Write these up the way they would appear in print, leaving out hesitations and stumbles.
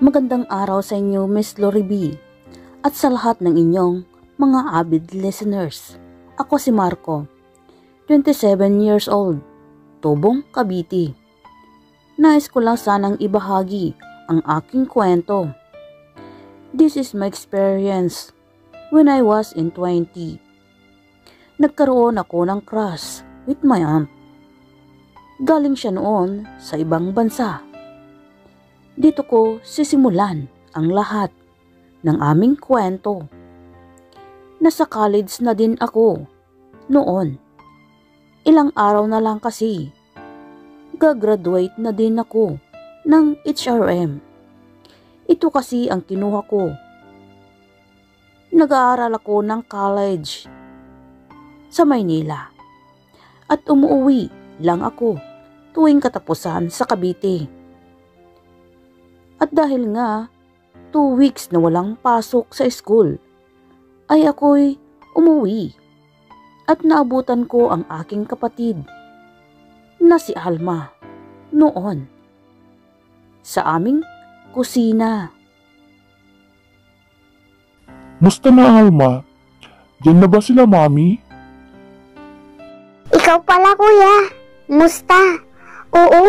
Magandang araw sa inyo, Miss Lori B. At sa lahat ng inyong mga avid listeners. Ako si Marco, 27 years old, Tubong, Cavite. Nais ko lang sanang ibahagi ang aking kwento. This is my experience when I was in 20. Nagkaroon ako ng crush with my aunt. Galing siya noon sa ibang bansa. Dito ko sisimulan ang lahat ng aming kwento. Nasa college na din ako noon. Ilang araw na lang kasi. Gagraduate na din ako ng HRM. Ito kasi ang kinuha ko. Nag-aaral ako ng college sa Maynila. At umuwi lang ako tuwing katapusan sa Cavite. At dahil nga 2 weeks na walang pasok sa school, ay ako'y umuwi at naabutan ko ang aking kapatid na si Alma noon sa aming kusina. Musta na, Alma? Diyan na ba sila, Mami? Ikaw pala, kuya. Musta? Oo,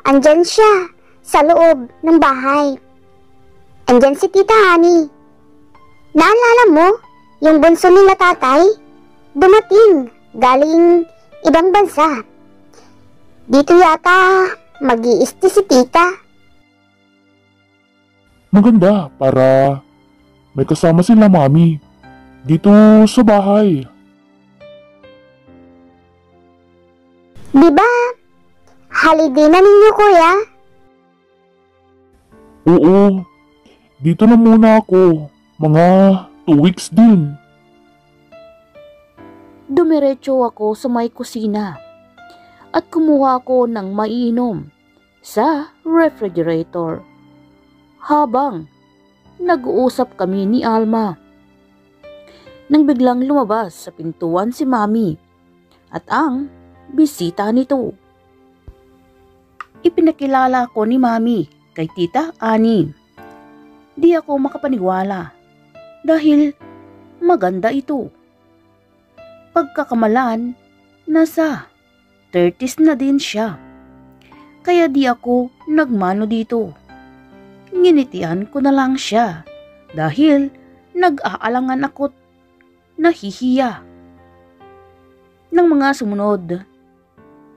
andyan siya sa loob ng bahay. Andyan si Tita Honey. Naalala mo yung bunso nila tatay? Dumating galing ibang bansa. Dito yata mag-iisti si Tita. Maganda para may kasama sila, Mami. Dito sa bahay. Diba? Holiday na ninyo, kuya? Oo, dito na muna ako. Mga 2 weeks din. Dumiretso ako sa may kusina at kumuha ako ng maiinom sa refrigerator habang nag-uusap kami ni Alma. Nang biglang lumabas sa pintuan si Mami at ang bisita nito. Ipinakilala ko ni Mami kay Tita Honey. Di ako makapaniwala dahil maganda ito. Pagkakamalan, nasa 30s na din siya. Kaya di ako nagmano dito. Nginitian ko na lang siya dahil nag-aalangan ako't nahihiya. Ng mga sumunod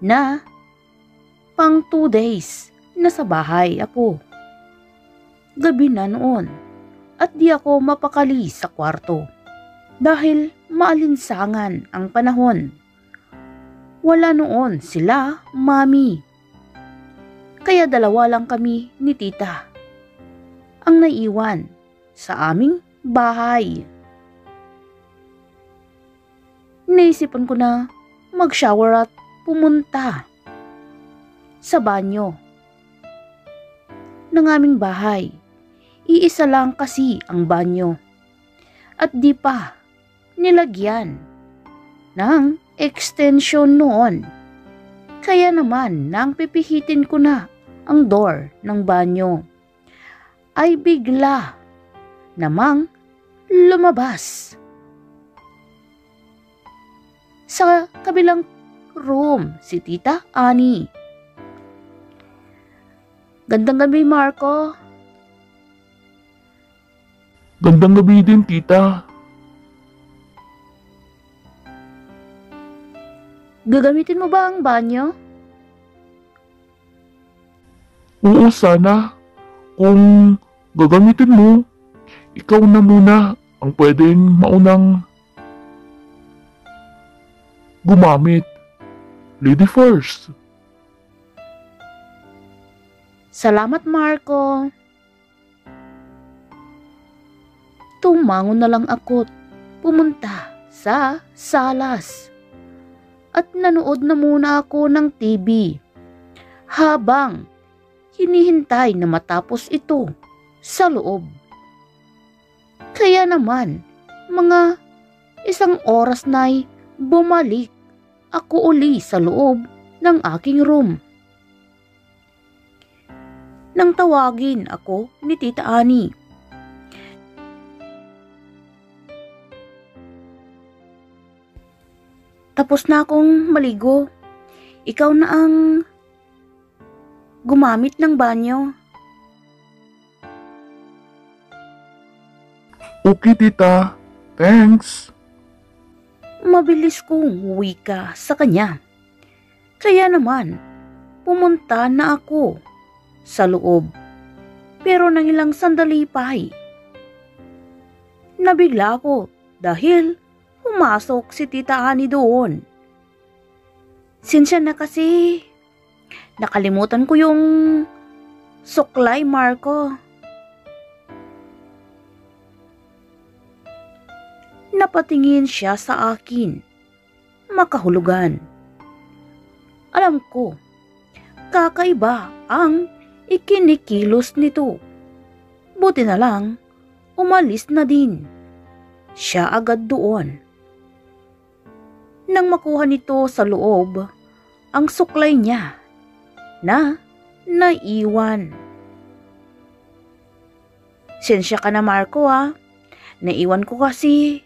na pang 2 days nasa bahay ako. Gabi na noon at di ako mapakali sa kwarto dahil maalinsangan ang panahon. Wala noon sila, Mami. Kaya dalawa lang kami ni Tita ang naiwan sa aming bahay. Naisipan ko na mag-shower at pumunta sa banyo ng aming bahay. Iisa lang kasi ang banyo at di pa nilagyan ng extension noon. Kaya naman nang pipihitin ko na ang door ng banyo ay bigla namang lumabas sa kabilang room si Tita Honey. Gandang gabi, Marco. Gandang gabi din, Tita. Gagamitin mo ba ang banyo? Oo, sana. Kung gagamitin mo, ikaw na muna ang pwedeng maunang gumamit. Lady first. Salamat, Marco. Tumangon na lang ako't pumunta sa salas. At nanood na muna ako ng TV habang hinihintay na matapos ito sa loob. Kaya naman, mga 1 oras na'y bumalik ako uli sa loob ng aking room. nang tawagin ako ni Tita Ani. Tapos na akong maligo. Ikaw na ang gumamit ng banyo. Okay, tita. Thanks. Mabilis kong wika sa kanya. Kaya naman, pumunta na ako sa loob. Pero nang ilang sandali pa nabigla ako dahil pumasok si Tita Ani doon. Sinsya na kasi nakalimutan ko yung suklay, Marco. Napatingin siya sa akin, makahulugan. Alam ko, kakaiba ang ikinikilos nito. Buti na lang, umalis na din siya agad doon. Nang makuha nito sa loob ang suklay niya na naiwan. Sensya ka na, Marco, ha? Naiwan ko kasi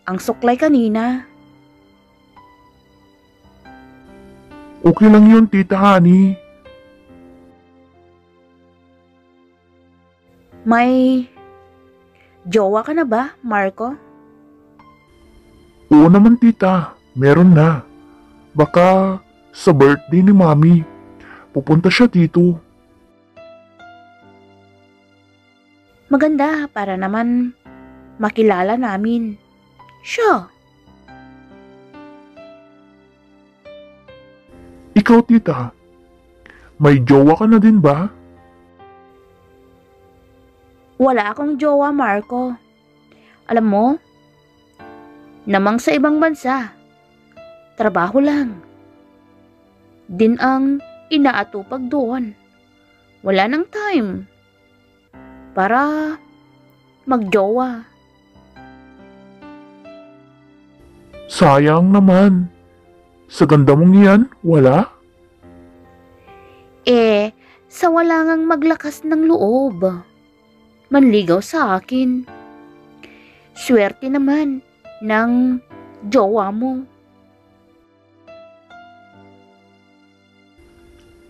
ang suklay kanina. Okay lang yun, Tita Ani. May jowa ka na ba, Marco? Oo naman, tita. Meron na. Baka sa birthday ni Mami, pupunta siya dito. Maganda para naman makilala namin. Siya. Ikaw, tita, may jowa ka na din ba? Wala akong jowa, Marco. Alam mo, namang sa ibang bansa, trabaho lang. Din ang inaatupag doon. Wala nang time para magjowa. Sayang naman. Sa ganda mong yan, wala? Sa wala ngang maglakas ng loob. Manligaw sa akin. Swerte naman ng jowa mo.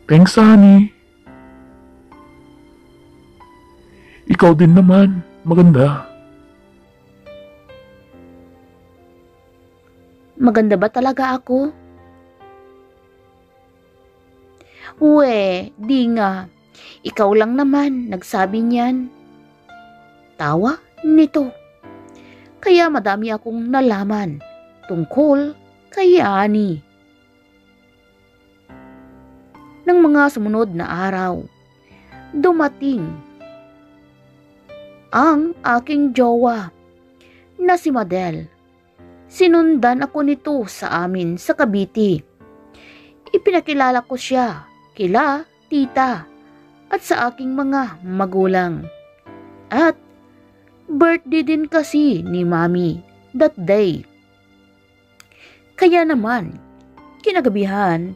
Thanks, honey. Ikaw din naman, maganda. Maganda ba talaga ako? Di nga. Ikaw lang naman nagsabi niyan. Tawa nito. Kaya madami akong nalaman tungkol kay Ani. Nang mga sumunod na araw, dumating ang aking jowa na si Madel. Sinundan ako nito sa amin sa Cavite. Ipinakilala ko siya kila tita at sa aking mga magulang. At birthday din kasi ni Mami that day. Kaya naman, kinagabihan,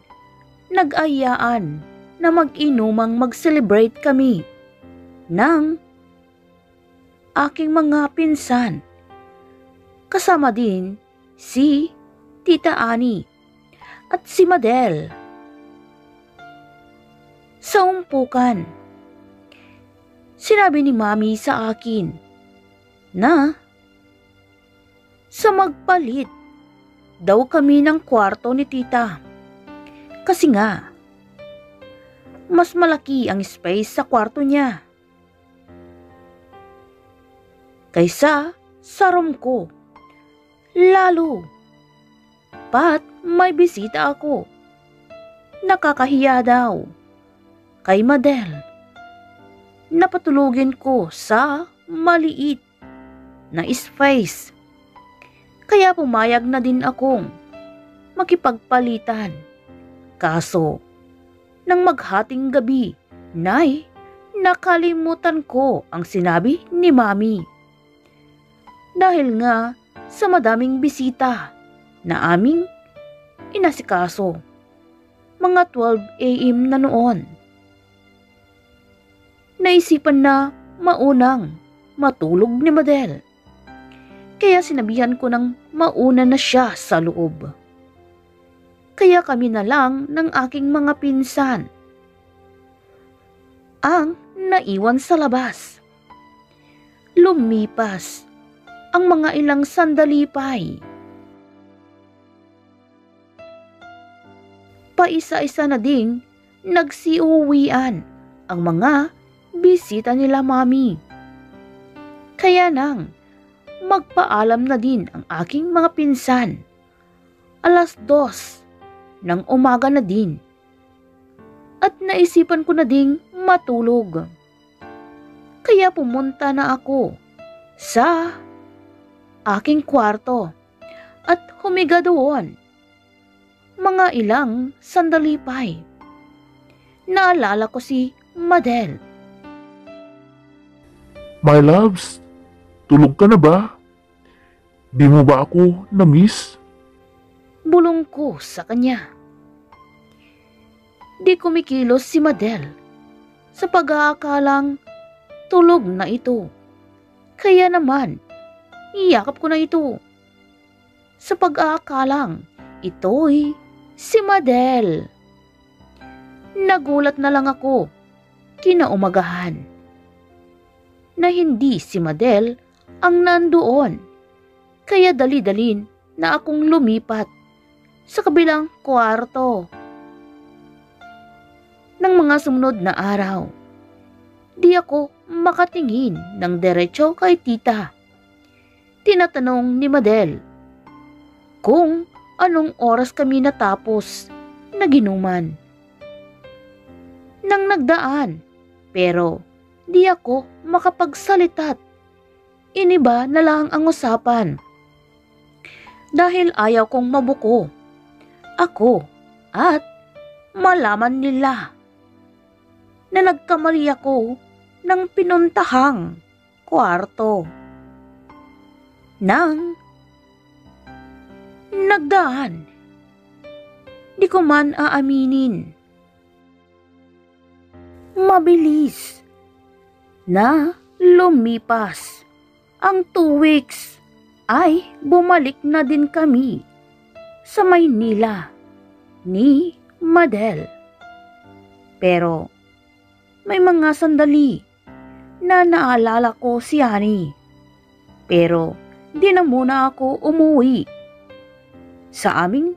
nag-ayaan na mag-inumang mag-celebrate kami ng aking mga pinsan. Kasama din si Tita Ani at si Madel. Sa umpukan, sinabi ni Mami sa akin na sa magpalit daw kami ng kwarto ni Tita. Kasi nga, mas malaki ang space sa kwarto niya kaysa sa room ko. Lalo pat may bisita ako. Nakakahiya daw kay Madel. Napatulugin ko sa maliit na space. Kaya pumayag na din akong makipagpalitan. Kaso, nang maghating gabi, nakalimutan ko ang sinabi ni Mami. Dahil nga sa madaming bisita na aming inasikaso. Mga 12 AM na noon. naisipan na maunang matulog ni Madel. Kaya sinabihan ko ng mauna na siya sa loob. Kaya kami na lang ng aking mga pinsan ang naiwan sa labas. Lumipas ang mga ilang sandali pa'y paisa-isa na ding nagsiuwian ang mga bisita nila mami. Kaya nang magpaalam na din ang aking mga pinsan. 2:00 ng umaga na din. At naisipan ko na ding matulog. Kaya pumunta na ako sa aking kwarto at humiga doon. Mga ilang sandali pa'y naalala ko si Madel. My loves, tulog ka na ba? Di mo ba ako na-miss? Bulong ko sa kanya. Di kumikilos si Madel sa pag-aakalang tulog na ito. Kaya naman, iyakap ko na ito. Sa pag-aakalang ito'y si Madel. Nagulat na lang ako kinaumagahan na hindi si Madel ang nandoon. Kaya dali-dalin na akong lumipat sa kabilang kwarto. Nang mga sumunod na araw, di ako makatingin ng diretso kay tita. Tinatanong ni Madel kung anong oras kami natapos na ginuman. Nang nagdaan, pero di ako makapagsalita't iniba na lang ang usapan. Dahil ayaw kong mabuko ako at malaman nila na nagkamali ako ng pinuntahang kwarto. Nang nagdaan, di ko man aaminin. Mabilis na lumipas ang 2 weeks ay bumalik na din kami sa Maynila ni Madel. Pero may mga sandali na naalala ko si Ani. Pero di na muna ako umuwi sa aming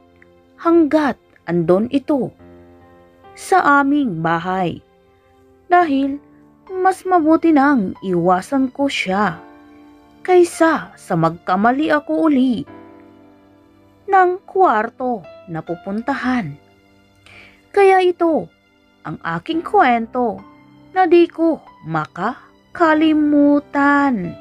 hanggat andon ito sa aming bahay. Dahil mas mabuti nang iwasan ko siya kaysa sa magkamali ako uli ng kwarto na pupuntahan. Kaya ito ang aking kwento na di ko makakalimutan.